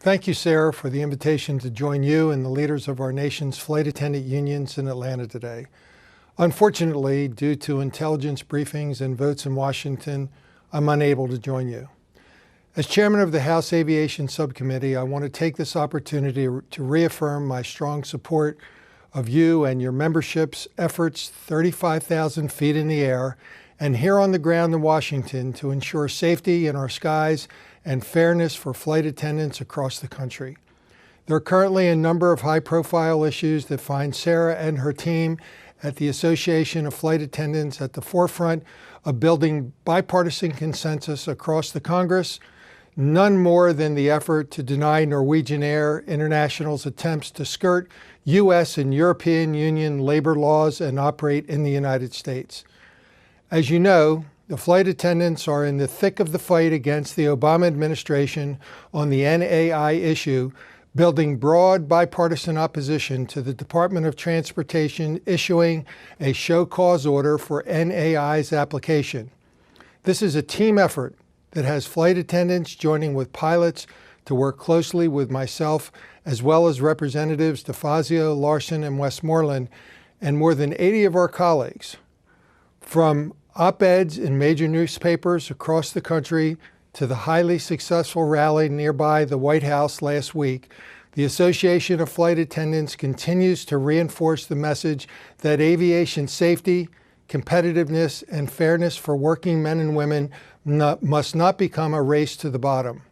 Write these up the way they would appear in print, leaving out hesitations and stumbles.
Thank you, Sarah, for the invitation to join you and the leaders of our nation's flight attendant unions in Atlanta today. Unfortunately, due to intelligence briefings and votes in Washington, I'm unable to join you. As chairman of the House Aviation Subcommittee, I want to take this opportunity to reaffirm my strong support of you and your membership's efforts 35,000 feet in the air and here on the ground in Washington to ensure safety in our skies and fairness for flight attendants across the country. There are currently a number of high-profile issues that find Sarah and her team at the Association of Flight Attendants at the forefront of building bipartisan consensus across the Congress, none more than the effort to deny Norwegian Air International's attempts to skirt U.S. and European Union labor laws and operate in the United States. As you know, the flight attendants are in the thick of the fight against the Obama administration on the NAI issue, building broad bipartisan opposition to the Department of Transportation issuing a show cause order for NAI's application. This is a team effort that has flight attendants joining with pilots to work closely with myself, as well as Representatives DeFazio, Larson, and Westmoreland, and more than 80 of our colleagues. From op-eds in major newspapers across the country to the highly successful rally nearby the White House last week, the Association of Flight Attendants continues to reinforce the message that aviation safety, competitiveness, and fairness for working men and women must not become a race to the bottom.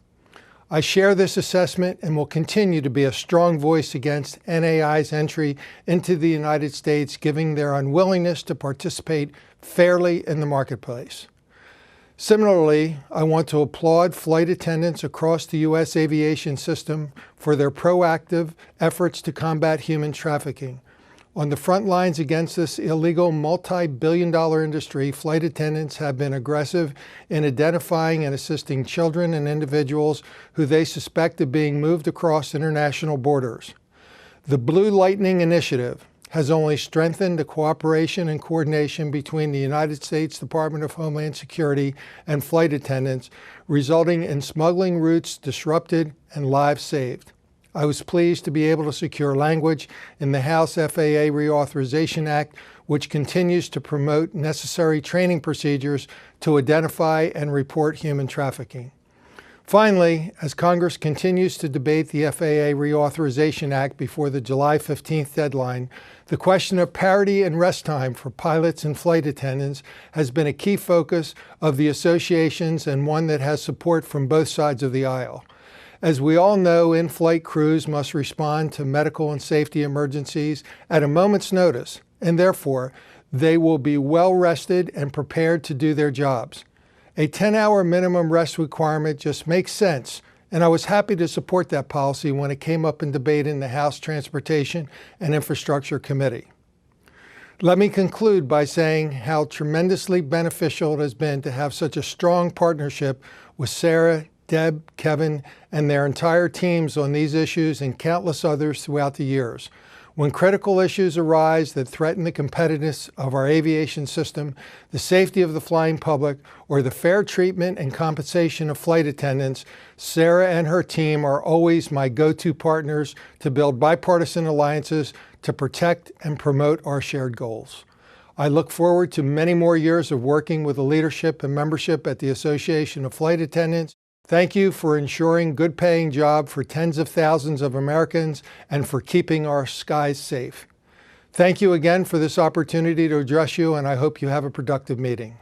I share this assessment and will continue to be a strong voice against NAI's entry into the United States, given their unwillingness to participate fairly in the marketplace. Similarly, I want to applaud flight attendants across the U.S. aviation system for their proactive efforts to combat human trafficking. On the front lines against this illegal multi-billion-dollar industry, flight attendants have been aggressive in identifying and assisting children and individuals who they suspect of being moved across international borders. The Blue Lightning Initiative has only strengthened the cooperation and coordination between the United States Department of Homeland Security and flight attendants, resulting in smuggling routes disrupted and lives saved. I was pleased to be able to secure language in the House FAA Reauthorization Act, which continues to promote necessary training procedures to identify and report human trafficking. Finally, as Congress continues to debate the FAA Reauthorization Act before the July 15th deadline, the question of parity and rest time for pilots and flight attendants has been a key focus of the associations and one that has support from both sides of the aisle. As we all know, in-flight crews must respond to medical and safety emergencies at a moment's notice, and therefore, they will be well rested and prepared to do their jobs. A 10-hour minimum rest requirement just makes sense, and I was happy to support that policy when it came up in debate in the House Transportation and Infrastructure Committee. Let me conclude by saying how tremendously beneficial it has been to have such a strong partnership with Sarah, Deb, Kevin, and their entire teams on these issues and countless others throughout the years. When critical issues arise that threaten the competitiveness of our aviation system, the safety of the flying public, or the fair treatment and compensation of flight attendants, Sarah and her team are always my go-to partners to build bipartisan alliances to protect and promote our shared goals. I look forward to many more years of working with the leadership and membership at the Association of Flight Attendants. Thank you for ensuring good paying job for tens of thousands of Americans and for keeping our skies safe. Thank you again for this opportunity to address you, and I hope you have a productive meeting.